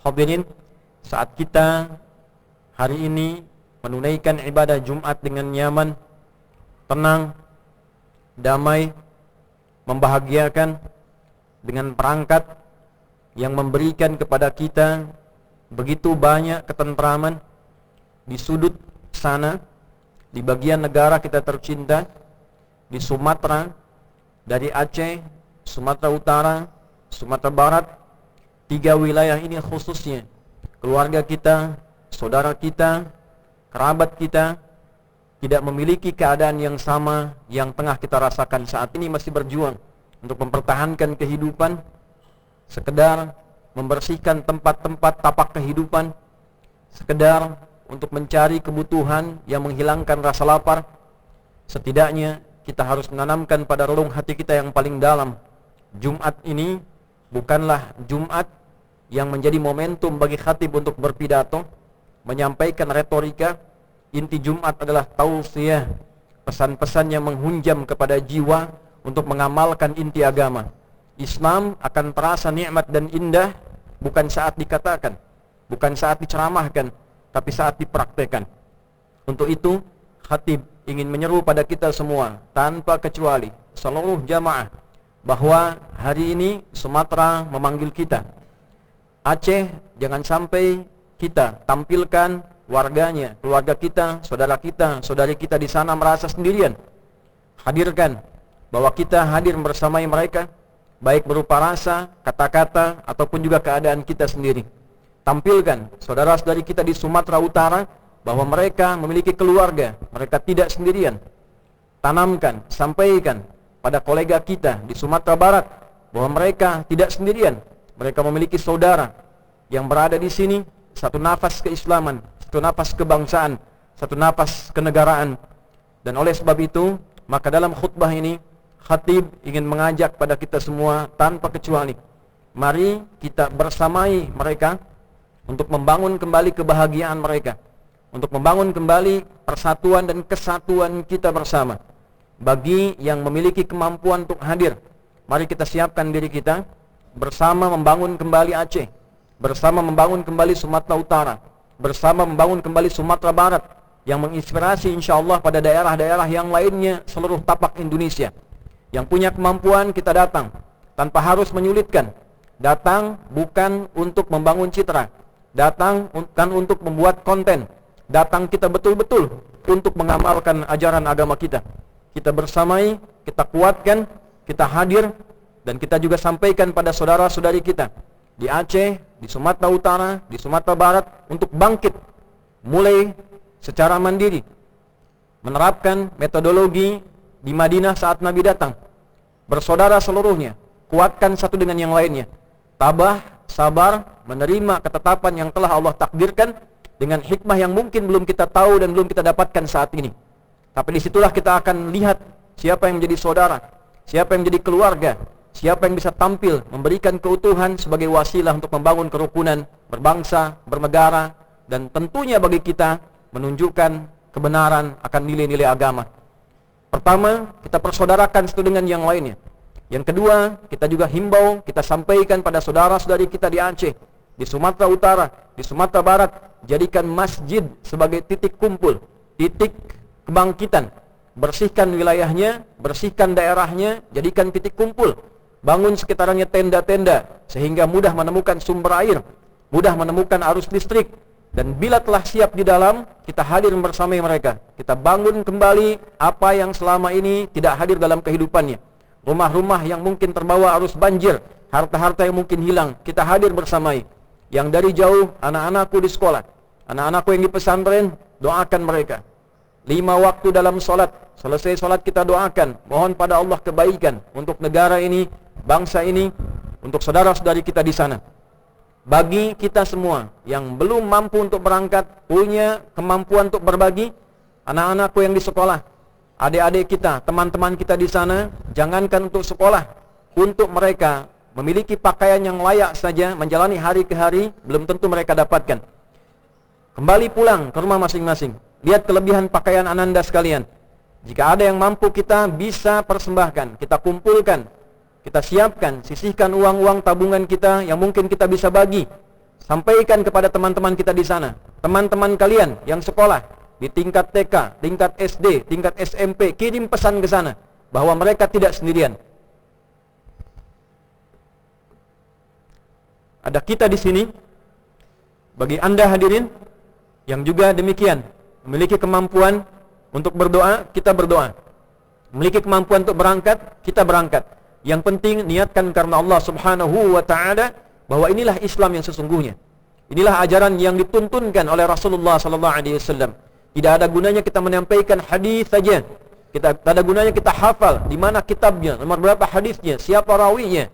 Hadirin, saat kita hari ini menunaikan ibadah Jumat dengan nyaman, tenang, damai, membahagiakan, dengan perangkat yang memberikan kepada kita begitu banyak ketentraman di sudut sana, di bagian negara kita tercinta, di Sumatera, dari Aceh, Sumatera Utara, Sumatera Barat, 3 wilayah ini khususnya, keluarga kita, saudara kita, kerabat kita tidak memiliki keadaan yang sama yang tengah kita rasakan saat ini, masih berjuang untuk mempertahankan kehidupan, sekedar membersihkan tempat-tempat tapak kehidupan, sekedar untuk mencari kebutuhan yang menghilangkan rasa lapar. Setidaknya kita harus menanamkan pada relung hati kita yang paling dalam, Jumat ini bukanlah Jumat yang menjadi momentum bagi khatib untuk berpidato, menyampaikan retorika. Inti Jumat adalah tausiah, pesan-pesan yang menghunjam kepada jiwa untuk mengamalkan inti agama. Islam akan terasa nikmat dan indah bukan saat dikatakan, bukan saat diceramahkan, tapi saat dipraktekkan. Untuk itu, khatib ingin menyeru pada kita semua tanpa kecuali, seluruh jamaah, bahwa hari ini Sumatera memanggil kita. Aceh, jangan sampai kita tampilkan warganya, keluarga kita, saudari kita di sana merasa sendirian. Hadirkan bahwa kita hadir bersamai mereka, baik berupa rasa, kata-kata, ataupun juga keadaan kita sendiri. Tampilkan saudara-saudari kita di Sumatera Utara bahwa mereka memiliki keluarga, mereka tidak sendirian. Tanamkan, sampaikan pada kolega kita di Sumatera Barat bahwa mereka tidak sendirian. Mereka memiliki saudara yang berada di sini, satu nafas keislaman, satu nafas kebangsaan, satu nafas kenegaraan. Dan oleh sebab itu, maka dalam khutbah ini khatib ingin mengajak pada kita semua tanpa kecuali, mari kita bersamai mereka untuk membangun kembali kebahagiaan mereka, untuk membangun kembali persatuan dan kesatuan kita bersama. Bagi yang memiliki kemampuan untuk hadir, mari kita siapkan diri kita bersama membangun kembali Aceh, bersama membangun kembali Sumatera Utara, bersama membangun kembali Sumatera Barat, yang menginspirasi insyaallah pada daerah-daerah yang lainnya seluruh tapak Indonesia. Yang punya kemampuan kita datang tanpa harus menyulitkan. Datang bukan untuk membangun citra, datang bukan untuk membuat konten, datang kita betul-betul untuk mengamalkan ajaran agama kita. Kita bersamai, kita kuatkan, kita hadir, dan kita juga sampaikan pada saudara-saudari kita di Aceh, di Sumatera Utara, di Sumatera Barat untuk bangkit, mulai secara mandiri, menerapkan metodologi di Madinah saat Nabi datang. Bersaudara seluruhnya, kuatkan satu dengan yang lainnya, tabah, sabar, menerima ketetapan yang telah Allah takdirkan dengan hikmah yang mungkin belum kita tahu dan belum kita dapatkan saat ini. Tapi disitulah kita akan lihat siapa yang menjadi saudara, siapa yang menjadi keluarga, siapa yang bisa tampil memberikan keutuhan sebagai wasilah untuk membangun kerukunan berbangsa, bernegara, dan tentunya bagi kita menunjukkan kebenaran akan nilai-nilai agama. Pertama, kita persaudarakan satu dengan yang lainnya. Yang kedua, kita juga himbau, kita sampaikan pada saudara-saudari kita di Aceh, di Sumatera Utara, di Sumatera Barat, jadikan masjid sebagai titik kumpul, titik kebangkitan. Bersihkan wilayahnya, bersihkan daerahnya, jadikan titik kumpul. Bangun sekitarnya tenda-tenda sehingga mudah menemukan sumber air, mudah menemukan arus listrik. Dan bila telah siap di dalam, kita hadir bersama mereka. Kita bangun kembali apa yang selama ini tidak hadir dalam kehidupannya. Rumah-rumah yang mungkin terbawa arus banjir, harta-harta yang mungkin hilang, kita hadir bersamai. Yang dari jauh, anak-anakku di sekolah, anak-anakku yang di pesantren, doakan mereka. 5 waktu dalam solat, selesai solat kita doakan, mohon pada Allah kebaikan untuk negara ini, bangsa ini, untuk saudara-saudari kita di sana. Bagi kita semua yang belum mampu untuk berangkat, punya kemampuan untuk berbagi, anak-anakku yang di sekolah, adik-adik kita, teman-teman kita di sana, jangankan untuk sekolah, untuk mereka memiliki pakaian yang layak saja menjalani hari ke hari, belum tentu mereka dapatkan. Kembali pulang ke rumah masing-masing, lihat kelebihan pakaian ananda sekalian. Jika ada yang mampu, kita bisa persembahkan, kita kumpulkan, kita siapkan, sisihkan uang-uang tabungan kita yang mungkin kita bisa bagi. Sampaikan kepada teman-teman kita di sana, teman-teman kalian yang sekolah di tingkat TK, tingkat SD, tingkat SMP, kirim pesan ke sana bahwa mereka tidak sendirian. Ada kita di sini. Bagi Anda hadirin yang juga demikian, memiliki kemampuan untuk berdoa, kita berdoa. Memiliki kemampuan untuk berangkat, kita berangkat. Yang penting niatkan karena Allah Subhanahu wa taala, bahwa inilah Islam yang sesungguhnya. Inilah ajaran yang dituntunkan oleh Rasulullah sallallahu alaihi wasallam. Tidak ada gunanya kita menyampaikan hadis saja. Tidak ada gunanya kita hafal di mana kitabnya, nomor berapa hadisnya, siapa rawinya,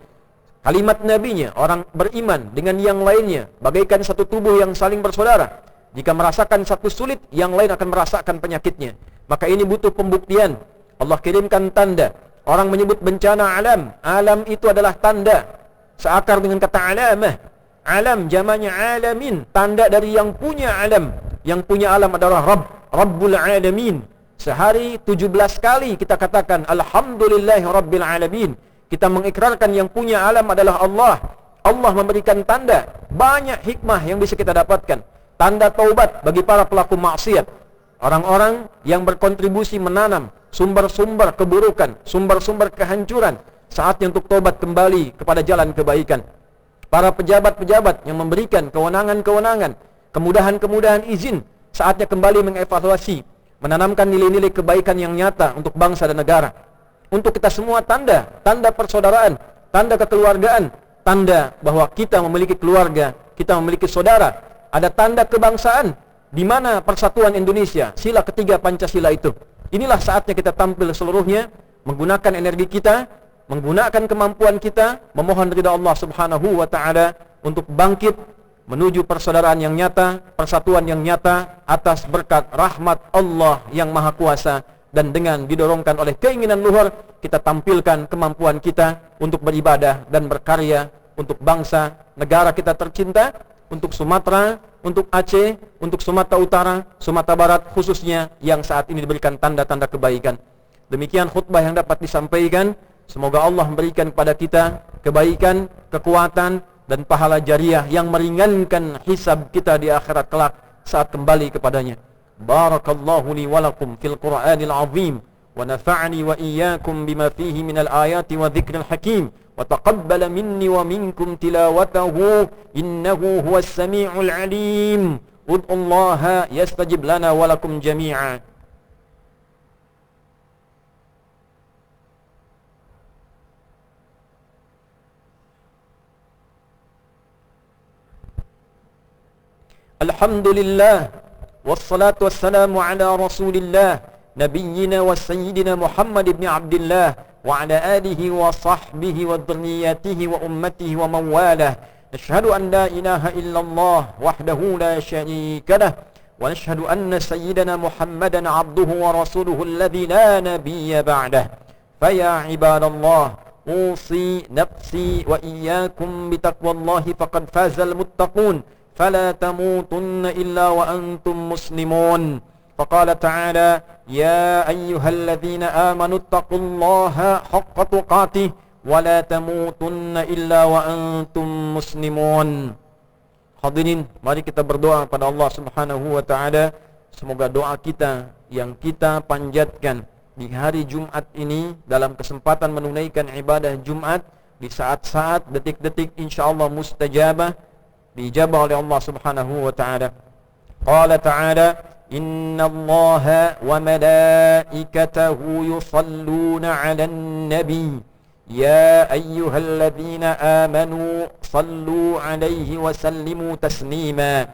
kalimat nabinya. Orang beriman dengan yang lainnya bagaikan satu tubuh yang saling bersaudara. Jika merasakan satu sulit, yang lain akan merasakan penyakitnya. Maka ini butuh pembuktian. Allah kirimkan tanda. Orang menyebut bencana alam. Alam itu adalah tanda. Seakar dengan kata alamah. Alam jamaknya alamin, tanda dari yang punya alam. Yang punya alam adalah Rabbul Alamin. Sehari 17 kali kita katakan Alhamdulillahi Rabbil Alamin. Kita mengikrarkan yang punya alam adalah Allah. Allah memberikan tanda. Banyak hikmah yang bisa kita dapatkan. Tanda taubat bagi para pelaku maksiat. Orang-orang yang berkontribusi menanam sumber-sumber keburukan, sumber-sumber kehancuran. Saatnya untuk taubat kembali kepada jalan kebaikan. Para pejabat-pejabat yang memberikan kewenangan-kewenangan, kemudahan-kemudahan izin, saatnya kembali mengevaluasi, menanamkan nilai-nilai kebaikan yang nyata untuk bangsa dan negara. Untuk kita semua tanda persaudaraan, tanda kekeluargaan, tanda bahwa kita memiliki keluarga, kita memiliki saudara. Ada tanda kebangsaan, di mana persatuan Indonesia, sila ketiga Pancasila itu. Inilah saatnya kita tampil seluruhnya, menggunakan energi kita, menggunakan kemampuan kita, memohon ridha Allah Subhanahu wa taala untuk bangkit menuju persaudaraan yang nyata, persatuan yang nyata atas berkat rahmat Allah yang Maha Kuasa. Dan dengan didorongkan oleh keinginan luhur, kita tampilkan kemampuan kita untuk beribadah dan berkarya untuk bangsa, negara kita tercinta, untuk Sumatera, untuk Aceh, untuk Sumatera Utara, Sumatera Barat khususnya yang saat ini diberikan tanda-tanda kebaikan. Demikian khutbah yang dapat disampaikan. Semoga Allah memberikan kepada kita kebaikan, kekuatan, dan pahala jariah yang meringankan hisab kita di akhirat kelak saat kembali kepadanya. Barakallahu li wa lakum fil Qur'anil azim, wa nafa'ani wa iyyakum bima fihi minal ayati wa dhikril hakim, wa taqabbala minni wa minkum tilawatahu innahu huwas sami'ul alim. Ud'ullaha yastajib lana wa lakum jami'a. Alhamdulillah, wassalatu wassalamu ala rasulillah, nabiyyina wa sayyidina Muhammad ibn Abdillah, wa ala alihi wa sahbihi wa dhurriyyatihi wa ummatihi wa mawalah. Nashhadu an la ilaha illallah wahdahu la syarika lah, wa nashhadu anna sayyidana Muhammadan abduhu wa rasuluhu alladhi la nabiyya ba'dah. Faya ibadallah, usi nafsi wa iyyakum bitaqwallahi faqad fazal muttaqun. فلا تموتن إلا وأنتم مسلمون. فقال تعالى يا أيها الذين آمنوا اتقوا الله حق تقاته ولا تموتن إلا وأنتم مسلمون. Hadirin, mari kita berdoa pada Allah Subhanahu wa taala. Semoga doa kita yang kita panjatkan di hari Jumat ini dalam kesempatan menunaikan ibadah Jumat di saat-saat detik-detik insyaallah mustajabah, diijabah oleh Allah Subhanahu wa ta'ala. Qala ta'ala inna allaha wa malaikatahu yusalluna 'alan nabi ya ayyuhalladzina amanu sallu 'alaihi wa sallimu taslima.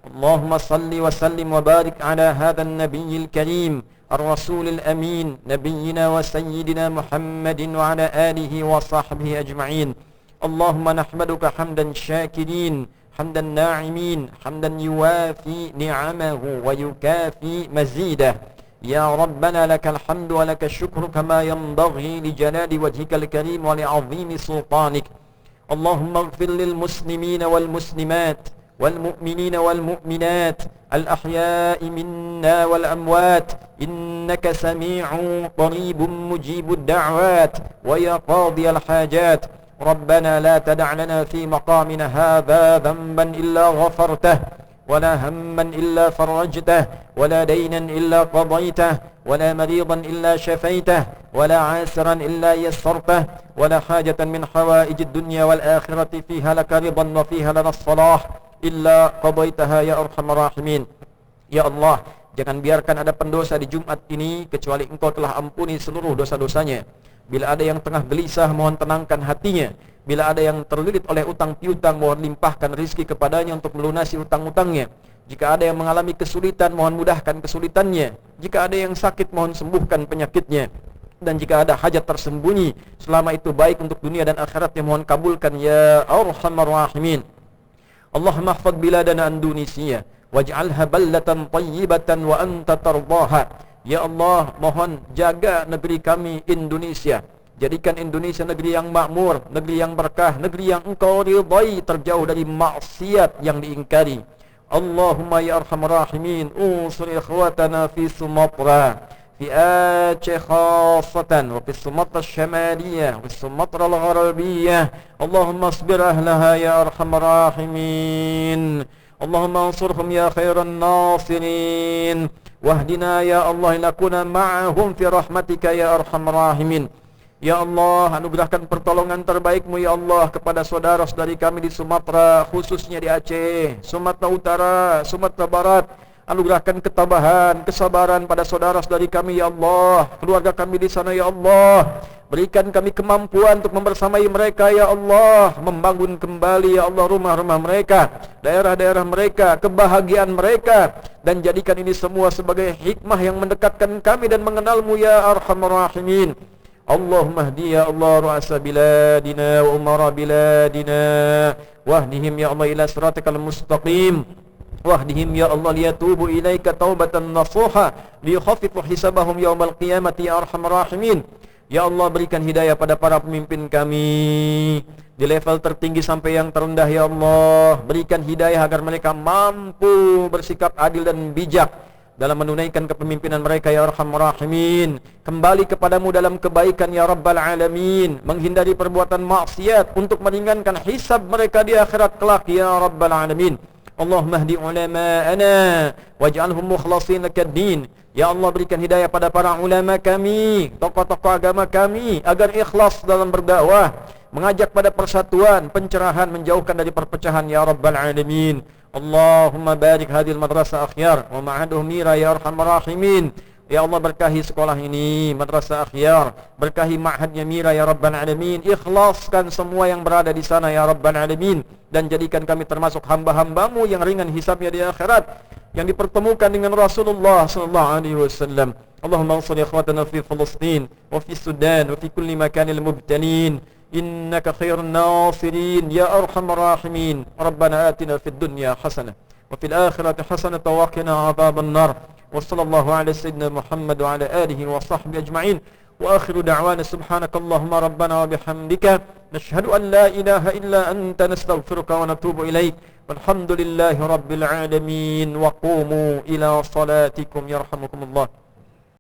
Allahumma salli wa sallim wa barik 'ala hadzal nabiyil karim ar-rasulil amin nabiyyina wa sayyidina Muhammadin wa 'ala alihi wa sahbihi ajma'in. Allahumma nahmaduka hamdan syakirin, حمدا ناعمين، حمدا يوافي نعمه ويكافي مزيده. يا ربنا لك الحمد ولك الشكر كما ينبغي لجلال وجهك الكريم ولعظيم سلطانك. اللهم اغفر للمسلمين والمسلمات والمؤمنين والمؤمنات الأحياء منا والأموات إنك سميع قريب مجيب الدعوات ويا قاضي الحاجات. ربنا لا تدع لنا في مقامنا هذا ذنبا إلا غفرته ولا هما إلا فرجته ولا دينا إلا قضيته ولا مريضا إلا شفيته ولا عاسرا إلا يسرته ولا حاجة من حوائج الدنيا والآخرة فيها لك رضا وفيها لنا الصلاح إلا قضيتها يا أرحم الراحمين. Ya Allah, jangan biarkan ada pendosa di Jumat ini kecuali Engkau telah ampuni seluruh dosa-dosanya. Bila ada yang tengah gelisah, mohon tenangkan hatinya. Bila ada yang terlilit oleh utang piutang, mohon limpahkan rizki kepadanya untuk melunasi utang-utangnya. Jika ada yang mengalami kesulitan, mohon mudahkan kesulitannya. Jika ada yang sakit, mohon sembuhkan penyakitnya. Dan jika ada hajat tersembunyi, selama itu baik untuk dunia dan akhirat, yang mohon kabulkan ya Arhamar Rahimin. Allahumma hafadz biladana Indonesia waj'alha ballatan tayyibatan wa anta tardaha. Ya Allah, mohon jaga negeri kami Indonesia. Jadikan Indonesia negeri yang makmur, negeri yang berkah, negeri yang Engkau ridai, terjauh dari maksiat yang diingkari. Allahumma ya arhamar rahimin, unsur ikhwatana fi Sumatra, fi Aceh khassatan, wa fi Sumatra Syamaliyah, wa fi Sumatra Al-Gharabiyah. Allahumma asbir ahlaha ya arhamar rahimin. Allahumma ansurhum ya khairan nasirin. Wahdina ya Allah inakuna ma'ahum fi rahmatika ya arhamar rahimin. Ya Allah, anugerahkan pertolongan terbaik-Mu ya Allah kepada saudara-saudari kami di Sumatera, khususnya di Aceh, Sumatera Utara, Sumatera Barat. Anugerahkan ketabahan, kesabaran pada saudara-saudari kami ya Allah, keluarga kami di sana ya Allah. Berikan kami kemampuan untuk membersamai mereka ya Allah, membangun kembali ya Allah rumah-rumah mereka, daerah-daerah mereka, kebahagiaan mereka, dan jadikan ini semua sebagai hikmah yang mendekatkan kami dan mengenal-Mu ya Arhamar Rahimin. Allahumma hdi ya Allah ru'asa biladina wa umara biladina wahdihim ya Allah ila siratikal mustaqim. Wahdihim ya Allah liyatubu ilaika taubatan nasuha liyukhaffifu hisabahum yaumal qiyamati ya arhamar rahimin. Ya Allah, berikan hidayah pada para pemimpin kami di level tertinggi sampai yang terendah ya Allah. Berikan hidayah agar mereka mampu bersikap adil dan bijak dalam menunaikan kepemimpinan mereka ya arhamar rahimin. Kembali kepadamu dalam kebaikan ya rabbal alamin, menghindari perbuatan maksiat untuk meringankan hisab mereka di akhirat kelak ya rabbal alamin. Allahumma hdi ulama'ana waj'alhum mukhlasin lakad-din. Ya Allah, berikan hidayah pada para ulama kami, tokoh-tokoh agama kami, agar ikhlas dalam berdakwah, mengajak pada persatuan, pencerahan, menjauhkan dari perpecahan ya rabbal alamin. Allahumma barik hadhil madrasah akhyar wa ma'aduhum mira ya arhamar rahimin. Ya Allah, berkahi sekolah ini, madrasah akhyar, berkahi ma'hadnya mira ya rabbal alamin. Ikhlaskan semua yang berada di sana ya rabbal alamin, dan jadikan kami termasuk hamba-hamba-Mu yang ringan hisabnya di akhirat, yang dipertemukan dengan Rasulullah sallallahu alaihi wasallam. Allahumma ansur ikhwatana fi Palestin wa fi Sudan wa fi kulli makanil mubtalin innaka khairun nasirin ya arhamar rahimin. Rabbana atina fid dunya hasanah wa fil akhirati hasanah wa qina adzaban nar. Wa sallallahu ala sayyidina Muhammad wa ala alihi wa sahbihi ajma'in. وآخر دعوانا سبحانك اللهم ربنا وبحمدك نشهد أن لا إله إلا أنت نستغفرك ونتوب إليك والحمد لله رب العالمين وقوموا إلى صلاتكم يرحمكم الله.